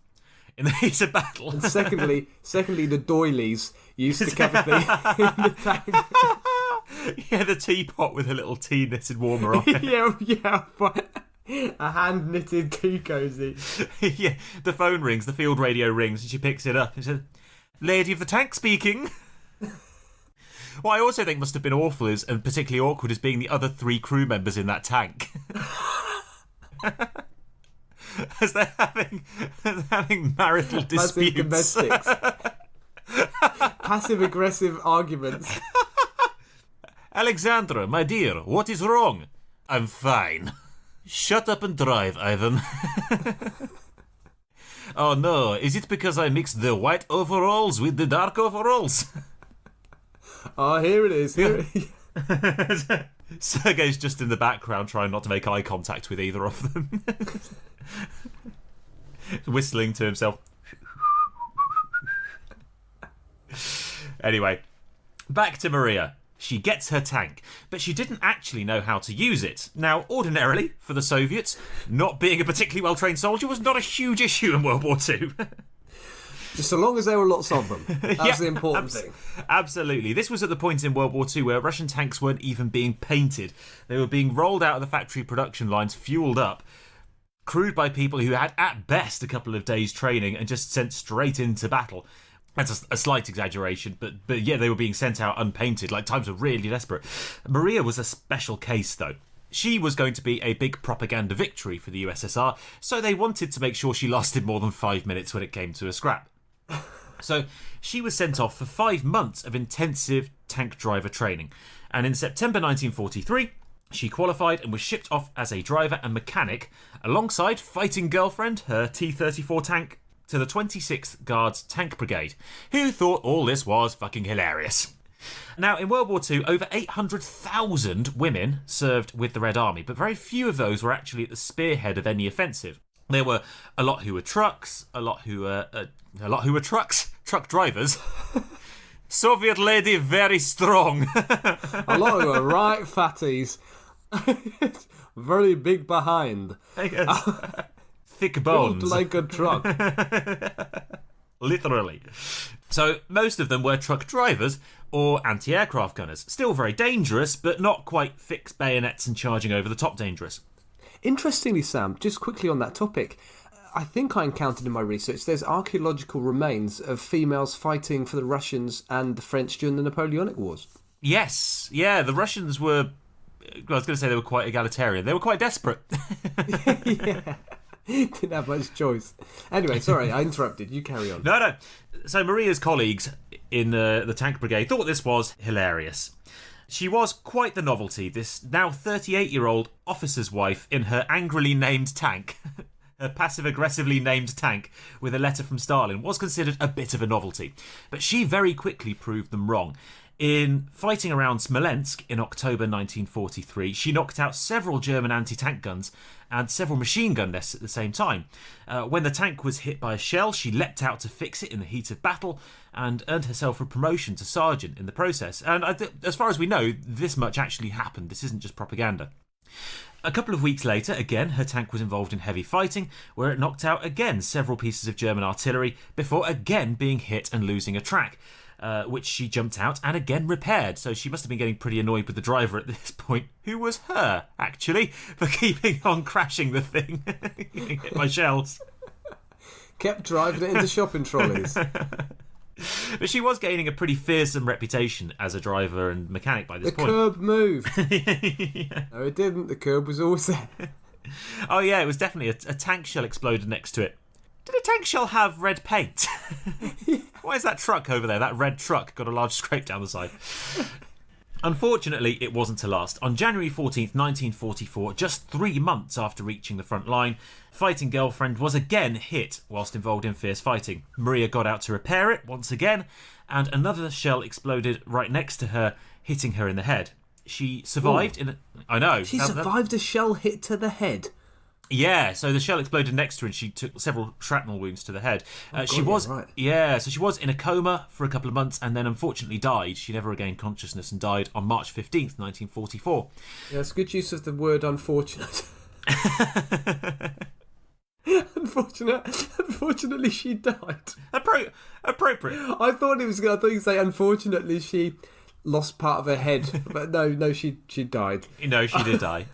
in the heat of battle. And secondly, the doilies used to cover the tank. Yeah, the teapot with a little tea knitted warmer on it. Yeah. A hand-knitted tea cosy. Yeah, the phone rings, the field radio rings, and she picks it up and says, "Lady of the tank speaking." What I also think must have been awful and particularly awkward is being the other 3 crew members in that tank. As they're having marital disputes. Domestics. Passive-aggressive arguments. "Alexandra, my dear, what is wrong?" "I'm fine." "Shut up and drive, Ivan." "Oh no, is it because I mixed the white overalls with the dark overalls?" Oh, here it is. Sergei's just in the background trying not to make eye contact with either of them. Whistling to himself. Anyway, back to Mariya. She gets her tank, but she didn't actually know how to use it. Now, ordinarily, for the Soviets, not being a particularly well-trained soldier was not a huge issue in World War II. Just so long as there were lots of them. That's the important thing. Absolutely. This was at the point in World War II where Russian tanks weren't even being painted. They were being rolled out of the factory production lines, fueled up, crewed by people who had, at best, a couple of days' training and just sent straight into battle. That's a slight exaggeration, but yeah, they were being sent out unpainted, like times were really desperate. Mariya was a special case, though. She was going to be a big propaganda victory for the USSR, so they wanted to make sure she lasted more than 5 minutes when it came to a scrap. So she was sent off for 5 months of intensive tank driver training, and in September 1943, she qualified and was shipped off as a driver and mechanic alongside fighting girlfriend, her T-34 tank, to the 26th Guards Tank Brigade, who thought all this was fucking hilarious. Now, in World War II, over 800,000 women served with the Red Army, but very few of those were actually at the spearhead of any offensive. There were a lot who were trucks, a lot who were truck drivers. Soviet lady very strong. A lot who were right fatties. Very big behind. Thick bones. Built like a truck. Literally. So most of them were truck drivers or anti-aircraft gunners. Still very dangerous, but not quite fixed bayonets and charging over the top dangerous. Interestingly, Sam, just quickly on that topic, I think I encountered in my research there's archaeological remains of females fighting for the Russians and the French during the Napoleonic Wars. Yes. Yeah, the Russians were... I was going to say they were quite egalitarian. They were quite desperate. Yeah. Didn't have much choice. Anyway, sorry, I interrupted. You carry on. No. So Mariya's colleagues in the tank brigade thought this was hilarious. She was quite the novelty, this now 38-year-old officer's wife in her angrily named tank. Her passive-aggressively named tank with a letter from Stalin was considered a bit of a novelty. But she very quickly proved them wrong. In fighting around Smolensk in October 1943, she knocked out several German anti-tank guns and several machine gun nests at the same time. When the tank was hit by a shell, she leapt out to fix it in the heat of battle and earned herself a promotion to sergeant in the process. And as far as we know, this much actually happened. This isn't just propaganda. A couple of weeks later, again, her tank was involved in heavy fighting, where it knocked out again several pieces of German artillery before again being hit and losing a track. Which she jumped out and again repaired. So she must have been getting pretty annoyed with the driver at this point, who was her, actually, for keeping on crashing the thing, getting hit by shells. Kept driving it into shopping trolleys. But she was gaining a pretty fearsome reputation as a driver and mechanic by this point. The curb moved. Yeah. No, it didn't. The curb was always there. Oh, yeah, it was definitely a tank shell exploded next to it. Did a tank shell have red paint? Why is that truck over there, that red truck, got a large scrape down the side? Unfortunately, it wasn't to last. On January 14th, 1944, just 3 months after reaching the front line, fighting girlfriend was again hit whilst involved in fierce fighting. Mariya got out to repair it once again, and another shell exploded right next to her, hitting her in the head. She survived I know. She survived a shell hit to the head. Yeah, so the shell exploded next to her and she took several shrapnel wounds to the head. She was in a coma for a couple of months and then unfortunately died. She never regained consciousness and died on March 15th, 1944. Yeah, it's good use of the word unfortunate. Unfortunately, she died. Appropriate. I thought you'd say unfortunately she lost part of her head, but no, she died. No, she did die.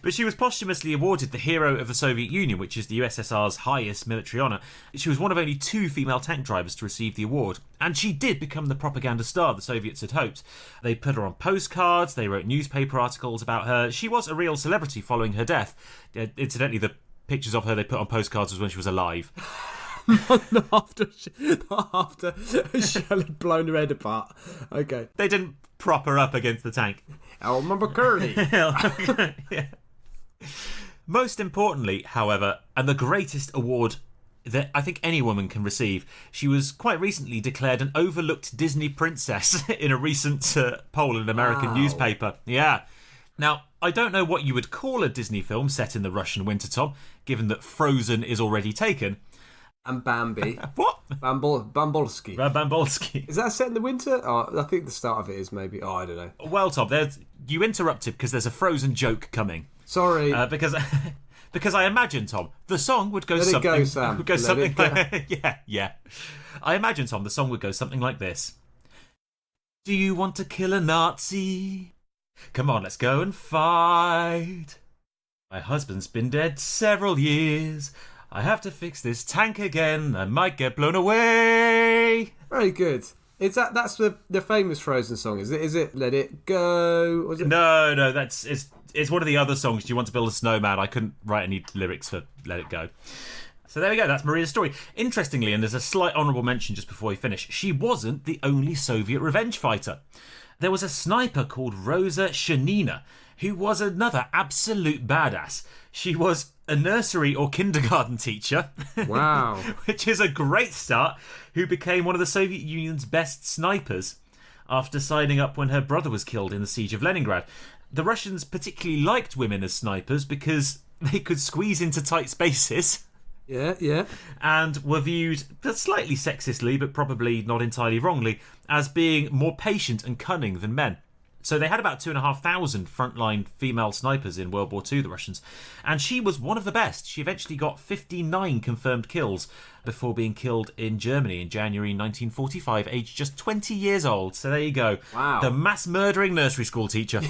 But she was posthumously awarded the Hero of the Soviet Union, which is the USSR's highest military honour. She was one of only 2 female tank drivers to receive the award, and she did become the propaganda star the Soviets had hoped. They put her on postcards, they wrote newspaper articles about her. She was a real celebrity following her death. Incidentally, the pictures of her they put on postcards was when she was alive. not after a shell had blown her head apart. Okay. They didn't prop her up against the tank. Elmer McCurdy. Yeah. Most importantly, however, and the greatest award that I think any woman can receive, she was quite recently declared an overlooked Disney princess in a recent poll in an American newspaper. Yeah. Now, I don't know what you would call a Disney film set in the Russian winter, Tom, given that Frozen is already taken. And Bambi. What? Bambolski. Bambolski. Is that set in the winter? Oh, I think the start of it is maybe. Oh, I don't know. Well, Tom, you interrupted because there's a Frozen joke coming. Sorry. Because I imagine, Tom, the song would go Let something. it go, Sam. Would go Let something it go. like, yeah. I imagine, Tom, the song would go something like this. Do you want to kill a Nazi? Come on, let's go and fight. My husband's been dead several years. I have to fix this tank again. I might get blown away. Very good. Is that's the famous Frozen song? Is it Let It Go? Was it? No, it's one of the other songs. Do you want to build a snowman? I couldn't write any lyrics for Let It Go. So there we go, that's Mariya's story. Interestingly, and there's a slight honourable mention just before we finish, she wasn't the only Soviet revenge fighter. There was a sniper called Rosa Shanina, who was another absolute badass. She was a nursery or kindergarten teacher. Wow. Which is a great start, who became one of the Soviet Union's best snipers after signing up when her brother was killed in the siege of Leningrad. The Russians particularly liked women as snipers because they could squeeze into tight spaces. Yeah. And were viewed, slightly sexistly, but probably not entirely wrongly, as being more patient and cunning than men. So they had about 2,500 frontline female snipers in World War II, the Russians, and she was one of the best. She eventually got 59 confirmed kills before being killed in Germany in January 1945, aged just 20 years old. So there you go. Wow. The mass-murdering nursery school teacher.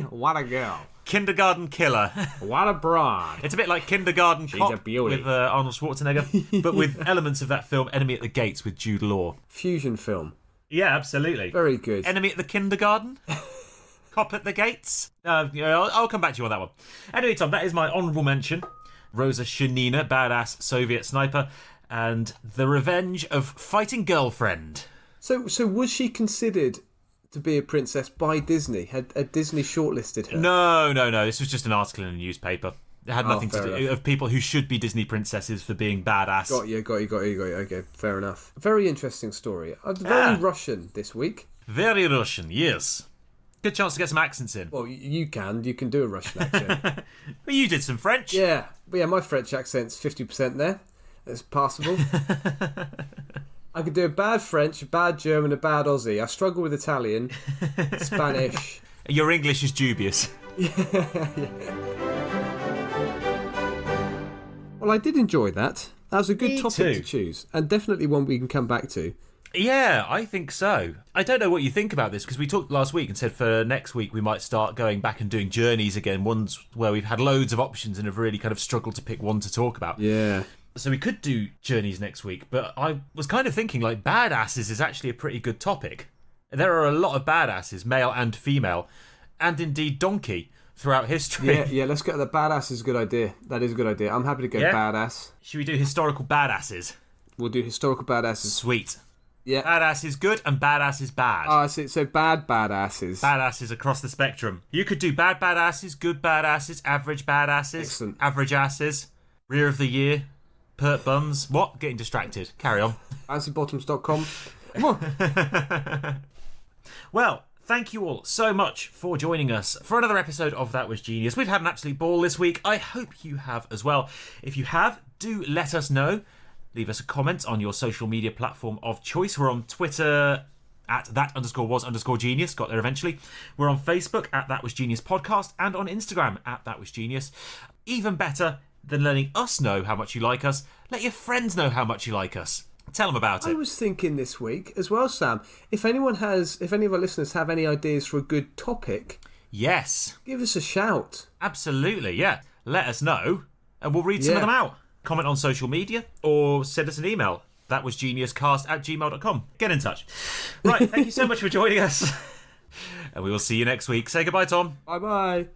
What a girl. Kindergarten killer. What a broad. It's a bit like Kindergarten She's Cop a beauty. with Arnold Schwarzenegger, but with elements of that film Enemy at the Gates with Jude Law. Fusion film. Yeah, absolutely. Very good. Enemy at the Kindergarten? Cop at the Gates? I'll come back to you on that one. Anyway, Tom, that is my honourable mention. Rosa Shanina, badass Soviet sniper, and The Revenge of Fighting Girlfriend. So was she considered to be a princess by Disney? Had Disney shortlisted her? No. This was just an article in a newspaper. It had nothing to do enough. of people who should be Disney princesses for being badass. Got you. Okay, fair enough. Very interesting story. Very Russian this week. Very Russian, yes. Good chance to get some accents in. Well, you can do a Russian accent. But you did some French. Yeah, my French accent's 50% there. It's passable. I could do a bad French, a bad German, a bad Aussie. I struggle with Italian, Spanish. Your English is dubious. Well, I did enjoy that. That was a good Me topic too. to choose, and definitely one we can come back to. Yeah, I think so. I don't know what you think about this, because we talked last week and said for next week we might start going back and doing journeys again, ones where we've had loads of options and have really kind of struggled to pick one to talk about. Yeah. So we could do journeys next week, but I was kind of thinking like badasses is actually a pretty good topic. There are a lot of badasses, male and female, and indeed donkey, throughout history. Yeah, let's go. The badass is a good idea. That is a good idea. I'm happy to go badass. Should we do historical badasses? We'll do historical badasses. Sweet. Yeah. Badass is good and badass is bad. Oh, so bad badasses. Badasses across the spectrum. You could do bad badasses, good badasses, average badasses, Excellent. average asses, rear of the year, pert bums. What? Getting distracted. Carry on. FancyBottoms.com. Come on. Well, thank you all so much for joining us for another episode of That Was Genius. We've had an absolute ball this week. I hope you have as well. If you have, do let us know. Leave us a comment on your social media platform of choice. We're on Twitter at that_was_genius. Got there eventually. We're on Facebook at That Was Genius Podcast and on Instagram at That Was Genius. Even better than letting us know how much you like us, let your friends know how much you like us. Tell them about it. I was thinking this week as well, Sam, if any of our listeners have any ideas for a good topic, Yes. give us a shout. Absolutely, yeah. Let us know and we'll read some of them out. Comment on social media or send us an email. thatwasgeniuscast@gmail.com. Get in touch. Right, thank you so much for joining us. And we will see you next week. Say goodbye, Tom. Bye-bye.